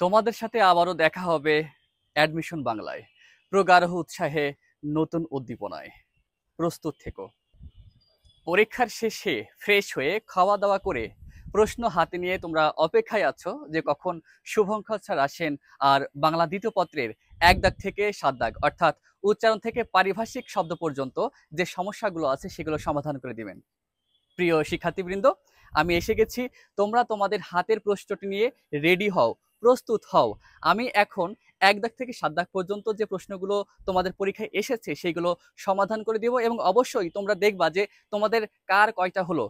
তোমাদের সাথে আবারও দেখা হবে অ্যাডমিশন বাংলায়। প্রগাঢ় উৎসাহে, নতুন উদ্দীপনায় প্রস্তুত থেকো। পরীক্ষার শেষে ফ্রেশ হয়ে খাওয়া দাওয়া করে প্রশ্ন হাতে নিয়ে তোমরা অপেক্ষায় আছো যে কখন শুভঙ্কর স্যার আসেন আর বাংলা দ্বিতীয় পত্রের ১ দাগ থেকে ৭ দাগ অর্থাৎ উচ্চারণ থেকে পারিভাষিক শব্দ পর্যন্ত যে সমস্যাগুলো আছে সেগুলো সমাধান করে দিবেন। প্রিয় শিক্ষার্থীবৃন্দ, আমি এসে গেছি। তোমরা তোমাদের হাতের প্রশ্নটি নিয়ে রেডি হও, প্রস্তুত হও। আমি এখন ১ দাগ থেকে ৭ দাগ পর্যন্ত যে প্রশ্নগুলো তোমাদের পরীক্ষায় এসেছে সেগুলো সমাধান করে দিব এবং অবশ্যই তোমরা দেখবা যে তোমাদের কার কয়টা হলো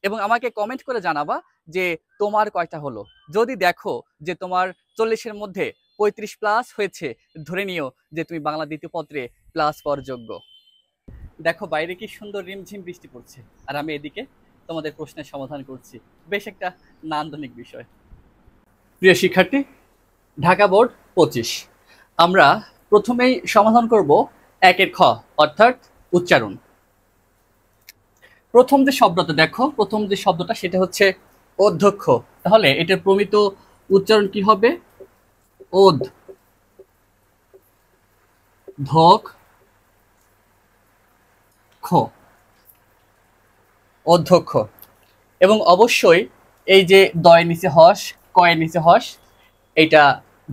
এবং আমাকে কমেন্ট করে জানাবা যে তোমার কয়টা হলো। যদি দেখো যে তোমার ৪০-এর মধ্যে ৩৫ প্লাস হয়েছে, ধরে নিও যে তুমি বাংলা দ্বিতীয় পত্রে প্লাস পাওয়ার যোগ্য। দেখো বাইরে কি সুন্দর রিমঝিম বৃষ্টি পড়ছে আর আমি এদিকে তোমাদের প্রশ্নের সমাধান করছি। বেশ একটা নান্দনিক বিষয়। প্রিয় শিক্ষার্থী, ঢাকা বোর্ড ২৫, আমরা প্রথমেই সমাধান করব ১-এর খ অর্থাৎ উচ্চারণ। প্রথম যে শব্দটা দেখো, প্রথম যে শব্দটা সেটা হচ্ছে অধ্যক্ষ। তাহলে এটার প্রমিত উচ্চারণ কি হবে? ওদ ধক খ, অধ্যক্ষ। এবং অবশ্যই এই যে দয়ের নিচে হস, কয়ের নিচে হস, এইটা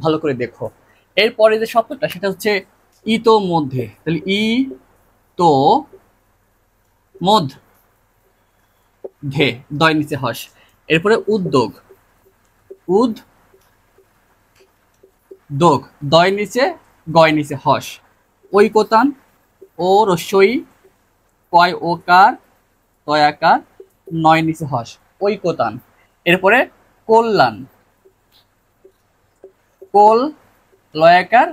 ভালো করে দেখো। এরপরে যে শব্দটা সেটা হচ্ছে ইতো মধ্যে, তাহলে ই তো মধ্য ধে, দয়ের নিচে হস। এরপরে উদ্যোগ, উদ দোগ, দয়ের নিচে গয়ের নিচে হস। ঐকতান, ও রস্যই, কয় ওকার, তয়াকার, নয় নিচে হস, ঐকতান। এরপরে কল্যাণ, কোল লয়াকার,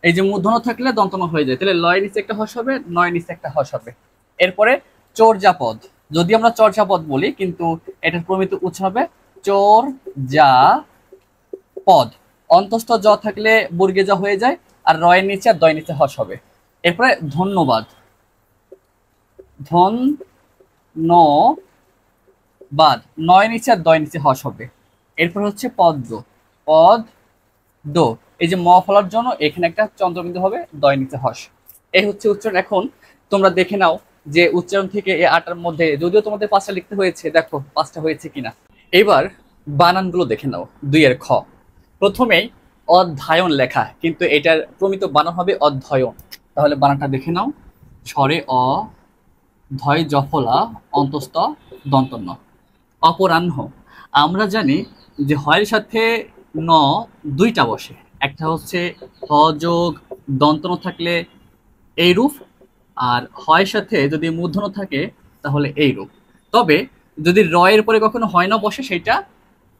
এই যে মূর্ধন্য থাকলে দন্তন্য হয়ে যায়, তাহলে লয়ের নিচে একটা হস হবে, নয় নিচে একটা হস হবে। এরপরে চর্যাপদ, যদি আমরা চর্যাপদ বলি কিন্তু এটার প্রমিত উচ্চারণ হবে চোর যা পদ, অন্তস্থ জ থাকলে বর্গে যা হয়ে যায় আর রয়ের নিচে আর দয়ের নিচে হস হবে। এরপরে ধন্যবাদ, ধন ন বাদ, নয় নিচে আর দয় নিচে হস হবে। এরপর হচ্ছে পদ্ম, পদ দো, এই যে ম ফলার জন্য এখানে একটা চন্দ্রবিন্দু হবে, দয় নিচে হস। এই হচ্ছে উচ্চারণ। এখন তোমরা দেখে নাও যে উচ্চারণ থেকে এই ৮টার মধ্যে যদিও তোমাদের ৫টা লিখতে হয়েছে, দেখো ৫টা হয়েছে কিনা। এবার বানানগুলো দেখে নাও। ২-এর খ, প্রথমেই অধ্যায়ন লেখা, কিন্তু এটার প্রমিত বানান হবে অধ্যয়ন। তাহলে বানানটা দেখে নাও। স্বরে অ, ধয় জফলা, অন্তস্থ দন্তন্য। অপরাহ্ন, আমরা জানি যে হয়ের সাথে ন দুইটা বসে, একটা হচ্ছে হ যোগ দন্তন্য থাকলে এই রূপ, আর হয়ের সাথে যদি মূর্ধন্য থাকে তাহলে এই রূপ। তবে যদি রয়ের পরে কখনো হয় না বসে সেটা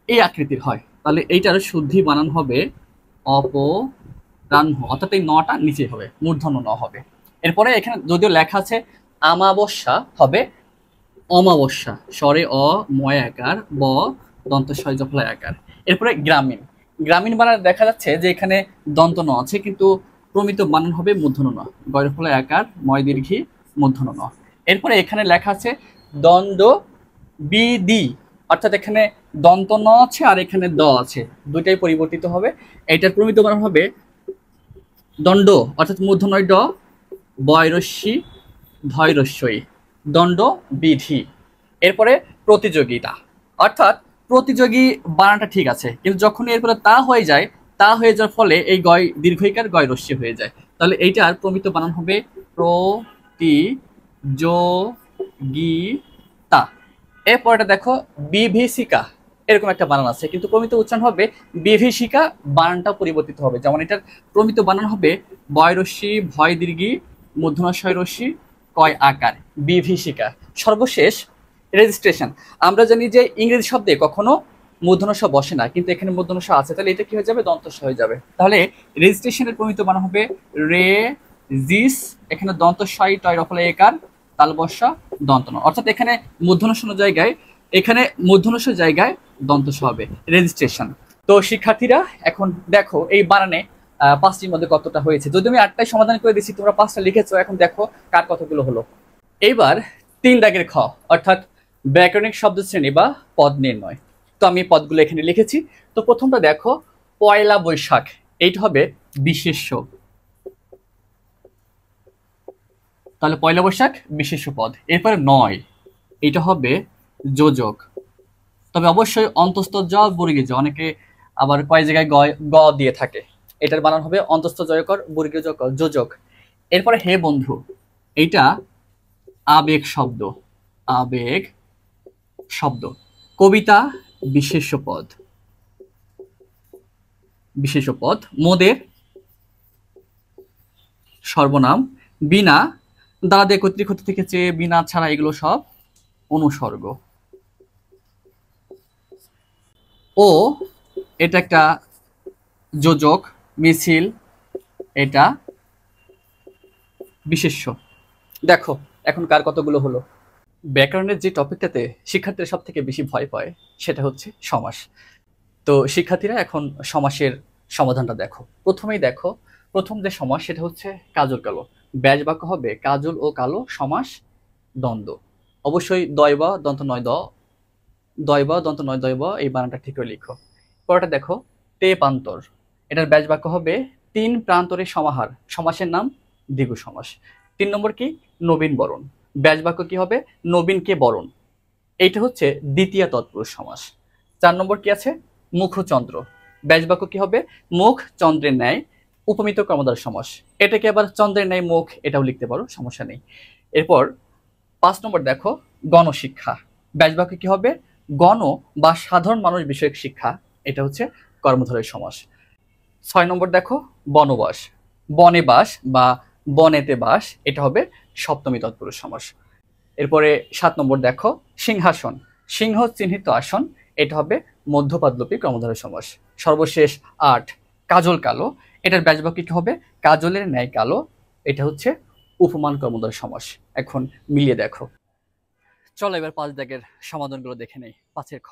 এই আকৃতির হয়, তাহলে এইটার শুদ্ধি বানান হবে অপরাহ্ন, অর্থাৎ এই নটা নিচে হবে, মূর্ধন্য ন হবে। এরপরে এখানে যদিও লেখা আছে আমাবস্যা, হবে অমাবস্যা, স্বরে অ ময় আকার, ব দন্ত শয় জফলায় আকার। এরপরে গ্রামীণ, গ্রামীণ বানান দেখা যাচ্ছে যে এখানে দন্ত ন আছে কিন্তু প্রমিত বানান হবে মূর্ধন্য ন, গয়ের ফলায় আকার, ময় দীর্ঘী, মূর্ধন্য ন। এরপরে এখানে লেখা আছে দণ্ড বিদি, অর্থাৎ এখানে দন্ত ন আছে আর এখানে দ আছে, দুইটাই পরিবর্তিত হবে। এটার প্রমিত বানান হবে দণ্ড, অর্থাৎ মূর্ধন্যয় ড, বয় রস্যি, ধয় রস্যই, দণ্ড বিধি। এরপরে প্রতিযোগিতা, অর্থাৎ প্রতিযোগী বানানটা ঠিক আছে কিন্তু যখন এরপরে তা হয়ে যায়, তা হয়ে যাওয়ার ফলে এই গয় দীর্ঘইকার গয় রস্যি হয়ে যায়, তাহলে এইটার প্রমিত বানান হবে প্রতিযোগিতা। এরপরটা দেখো বিভীষিকা, এরকম একটা বানান আছে কিন্তু প্রমিত উচ্চারণ হবে বিভীষিকা, বানানটা পরিবর্তিত হবে। যেমন এটার প্রমিত বানান হবে বয় রস্যি, ভয় দীর্ঘি, মূর্ধন্যস্বয় রস্যি, কয় আকার, বিভীষিকা। সর্বশেষ রেজিস্ট্রেশন, আমরা জানি যে ইংরেজি শব্দে কখনো মূর্ধন্য স বসে না কিন্তু এখানে মূর্ধন্য স আছে, তাহলে এটা কি হয়ে যাবে? দন্ত স হয়ে যাবে। তাহলে রেজিস্ট্রেশনের প্রমিত বানান হবে রে জিস, এখানে দন্ত শয় টয় রফলে একার, তালবস্যা দন্ত ন, অর্থাৎ এখানে মূর্ধন্য স জায়গায়, এখানে মূর্ধন্য স জায়গায় দন্ত স হবে, রেজিস্ট্রেশন। তো শিক্ষার্থীরা এখন দেখো এই বানানে ৫টির মধ্যে কতটা হয়েছে। যদি আমি ৮টাই সমাধান করে দিচ্ছি, তোমরা ৫টা লিখেছো, এখন দেখো কার কতগুলো হলো। এইবার ৩ দাগের খ অর্থাৎ ব্যাকরণিক শব্দ শ্রেণী বা পদ নির্ণয়। তো আমি পদগুলো এখানে লিখেছি। তো প্রথমটা দেখো পয়লা বৈশাখ, এইটা হবে বিশেষ্য। তাহলে পয়লা বৈশাখ বিশেষ্য পদ। এরপরে 9, এটা হবে যোজক। তবে অবশ্যই অন্তস্থ জ বর্গীয় জ, অনেকে আবার কয় জায়গায় গ দিয়ে থাকে, এটার বানান হবে অন্তস্থ জয়কর বর্গীয় জ যোজক। এরপরে হে বন্ধু, এইটা আবেগ শব্দ, আবেগ শব্দ। কবিতা বিশেষ্য পদ, বিশেষ্য পদ। মোদের সর্বনাম। বিনা দ্বারা দিয়ে কর্তৃক হতে থেকে চেয়ে, বিনা ছাড়া, এগুলো সব অনুসর্গ। ও এটা একটা যোজক, মিছিল এটা বিশেষ্য। দেখো এখন কার কতগুলো হলো। ব্যাকরণের যে টপিকটাতে শিক্ষার্থীরা সব থেকে বেশি ভয় পায় সেটা হচ্ছে সমাস। তো শিক্ষার্থীরা এখন সমাসের সমাধানটা দেখো। প্রথমেই দেখো, প্রথম যে সমাস সেটা হচ্ছে কাজল কালো। ব্যাস বাক্য হবে কাজল ও কালো সমাস দ্বন্দ্ব। অবশ্যই দয় বা দন্ত নয় দ, দয় বা দন্ত নয় দয় বা, এই বানানটা ঠিক করে লিখো। পরেরটা দেখো, তে প্রান্তর। এটার ব্যাস বাক্য হবে তিন প্রান্তরের সমাহার, সমাসের নাম দ্বিগু সমাস। 3 নম্বর কি, নবীন বরণ। ব্যাস বাক্য কি হবে, নবীনকে বরণ। এইটা হচ্ছে দ্বিতীয় তৎপুরুষ সমাস। 4 নম্বর কি আছে, মুখচন্দ্র। ব্যাস বাক্য কি হবে, মুখ চন্দ্রের ন্যায়, উপমিত কর্মধারয় সমাস। এটাকে আবার চন্দ্রের ন্যায় মুখ, এটাও লিখতে পারো, সমস্যা নেই। এরপর 5 নম্বর দেখো, গণশিক্ষা। ব্যাস বাক্য কি হবে, গণ বা সাধারণ মানুষ বিষয়ক শিক্ষা, এটা হচ্ছে কর্মধারয় সমাস। 6 নম্বর দেখো, বনবাস। বনে বাস বা বনেতে বাস, এটা হবে সপ্তমী তৎপুরুষ সমাস। এরপরে 7 নম্বর দেখো, সিংহাসন। সিংহ চিহ্নিত আসন, এটা হবে মধ্যপাদলোপী কর্মধারয় সমাস। সর্বশেষ 8, কাজল কালো। এটার ব্যাস বাক্য কি হবে, কাজলের ন্যায় কালো, এটা হচ্ছে উপমান কর্মধারয় সমাস। এখন মিলিয়ে দেখো। চলো এবার 5 দাগের সমাধানগুলো দেখে নেই। 5-এর খ,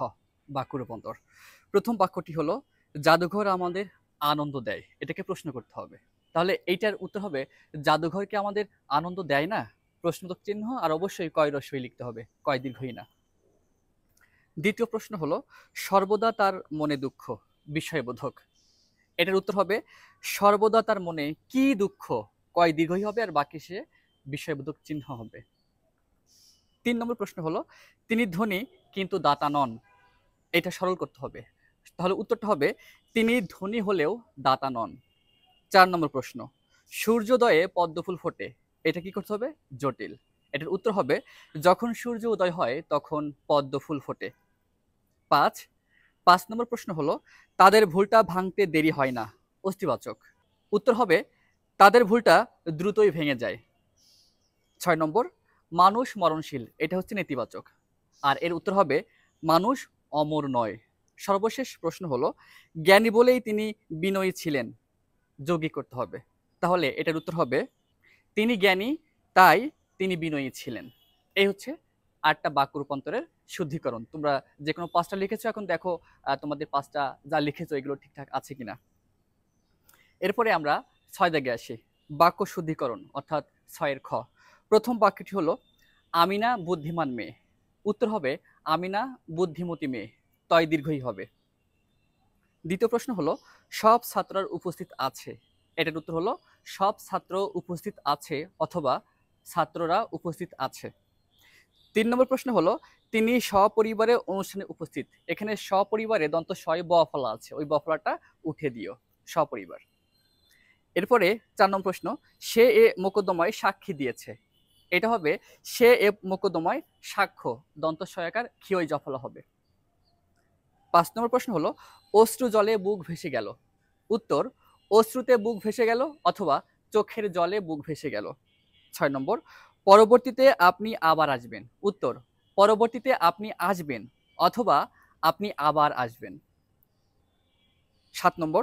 বাক্য রূপান্তর। প্রথম বাক্যটি হলো, জাদুঘর আমাদের আনন্দ দেয়। এটাকে প্রশ্ন করতে হবে। তাহলে এইটার উত্তর হবে, জাদুঘর কি আমাদের আনন্দ দেয় না? প্রশ্নবোধক চিহ্ন, আর অবশ্যই কয় রস্যই লিখতে হবে, কয় দীর্ঘই না। দ্বিতীয় প্রশ্ন হলো, সর্বদা তার মনে দুঃখ, বিস্ময়বোধক। এটার উত্তর হবে, সর্বদা তার মনে কি দুঃখ, কয় দীর্ঘই হবে, আর বাকি সে বিস্ময়বোধক চিহ্ন হবে। 3 নম্বর প্রশ্ন হলো, তিনি ধনী কিন্তু দাতা নন। এটা সরল করতে হবে। তাহলে উত্তরটা হবে, তিনি ধনী হলেও দাতা নন। 4 নম্বর প্রশ্ন, সূর্যোদয়ে পদ্মফুল ফোটে। এটা কি করতে হবে, জটিল। এটার উত্তর হবে, যখন সূর্য উদয় হয় তখন পদ্মফুল ফোটে। 5 নম্বর প্রশ্ন হলো, তাদের ভুলটা ভাঙতে দেরি হয় না, অস্তিবাচক। উত্তর হবে, তাদের ভুলটা দ্রুতই ভেঙে যায়। 6 নম্বর, মানুষ মরণশীল। এটা হচ্ছে নেতিবাচক। আর এর উত্তর হবে, মানুষ অমর নয়। সর্বশেষ প্রশ্ন হলো, জ্ঞানী বলেই তিনি বিনয়ী ছিলেন, যৌগিক করতে হবে। তাহলে এটার উত্তর হবে, তিনি জ্ঞানী তাই তিনি বিনয়ী ছিলেন। এই হচ্ছে 8টা বাক্য রূপান্তরের শুদ্ধিকরণ। তোমরা যে কোনো 5টা লিখেছো, এখন দেখো তোমাদের 5টা যা লিখেছো এগুলো ঠিকঠাক আছে কিনা। এরপরে আমরা 6 দাগে আসি, বাক্য শুদ্ধিকরণ, অর্থাৎ 6-এর খ। প্রথম বাক্যটি হলো, আমিনা বুদ্ধিমান মেয়ে। উত্তর হবে, আমিনা বুদ্ধিমতী মেয়ে, তয় দীর্ঘই হবে। দ্বিতীয় প্রশ্ন হলো, সব ছাত্ররা উপস্থিত আছে। এটার উত্তর হলো, সব ছাত্র উপস্থিত আছে অথবা ছাত্ররা উপস্থিত আছে। 3 নম্বর প্রশ্ন হলো, তিনি সপরিবারে অনুষ্ঠানে উপস্থিত। এখানে সপরিবারে দন্ত শয় ব ফলা আছে, ওই ব ফলাটা উঠে দিও, সপরিবার। এরপরে 4 নম্বর প্রশ্ন, সে এ মোকদ্দমায় সাক্ষী দিয়েছে। এটা হবে, সে এ মোকদ্দমায় সাক্ষ্য, দন্ত শয়াকার খিয়ই জফলা হবে। 5 নম্বর প্রশ্ন হলো, অশ্রু জলে বুক ভেসে গেল। উত্তর, অশ্রুতে বুক ভেসে গেল অথবা চোখের জলে বুক ভেসে গেল। 6 নম্বর, পরবর্তীতে আপনি আবার আসবেন। উত্তর, পরবর্তীতে আপনি আসবেন অথবা আপনি আবার আসবেন। 7 নম্বর,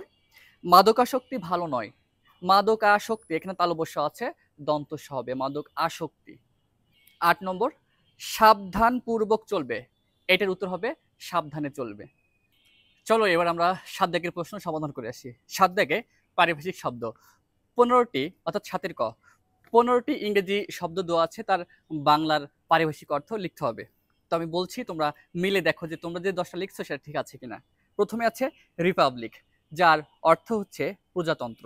মাদকাসক্তি ভালো নয়। মাদকাসক্তি, এখানে তালব্য আছে, দন্ত স হবে, মাদক আসক্তি। 8 নম্বর, সাবধানপূর্বক চলবে। এটার উত্তর হবে, সাবধানে চলবে। চলো এবার আমরা 7 দাগের প্রশ্ন সমাধান করে আসি। 7 দাগে পারিভাষিক শব্দ 15টি, অর্থাৎ 7-এর ক। 15টি ইংরেজি শব্দ দেওয়া আছে, তার বাংলার পারিভাষিক অর্থ লিখতে হবে। তো আমি বলছি, তোমরা মিলে দেখো যে তোমরা যে 10টা লিখছো সেটা ঠিক আছে কিনা। প্রথমে আছে রিপাবলিক। যার অর্থ হচ্ছে প্রজাতন্ত্র।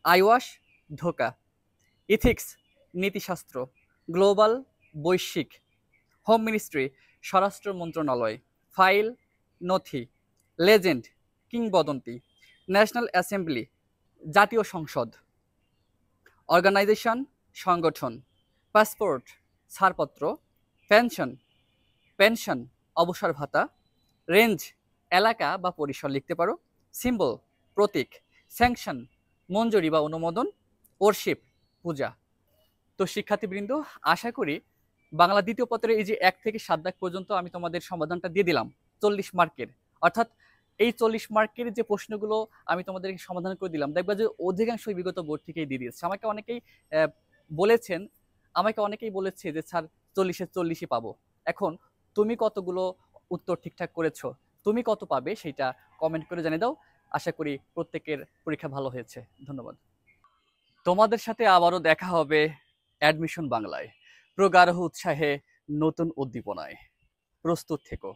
আইওয়াস ধোঁকা, ইথিক্স নীতিশাস্ত্র, গ্লোবাল বৈশ্বিক, হোম মিনিস্ট্রি স্বরাষ্ট্র মন্ত্রণালয়, ফাইল নথি, লেজেন্ড কিংবদন্তি, ন্যাশনাল অ্যাসেম্বলি জাতীয় সংসদ, অর্গানাইজেশন সংগঠন, পাসপোর্ট ছাড়পত্র, পেনশন পেনশন অবসর ভাতা, রেঞ্জ এলাকা বা পরিসর লিখতে পারো, সিম্বল প্রতীক, স্যাংশন মঞ্জুরি বা অনুমোদন, ওরশিপ পূজা। তো শিক্ষার্থীবৃন্দ, আশা করি বাংলা দ্বিতীয় পত্রের এই যে 1 থেকে 7 দাগ পর্যন্ত আমি তোমাদের সমাধানটা দিয়ে দিলাম 40 মার্কের। অর্থাৎ এই 40 মার্কের যে প্রশ্নগুলো আমি তোমাদেরকে সমাধান করে দিলাম, দেখবা যে অধিকাংশই বিগত বোর্ড থেকেই দিয়ে দিয়েছে। বলেছেন আমাকে অনেকেই বলেছে যে স্যার 40-এ 40ই পাবো। এখন তুমি কতগুলো উত্তর ঠিকঠাক করেছো, তুমি কত পাবে সেটা কমেন্ট করে জানিয়ে দাও। আশা করি প্রত্যেকের পরীক্ষা ভালো হয়েছে। ধন্যবাদ। তোমাদের সাথে আবারও দেখা হবে অ্যাডমিশন বাংলায়। প্রগাঢ় উৎসাহে নতুন উদ্দীপনায়। প্রস্তুত থেকো।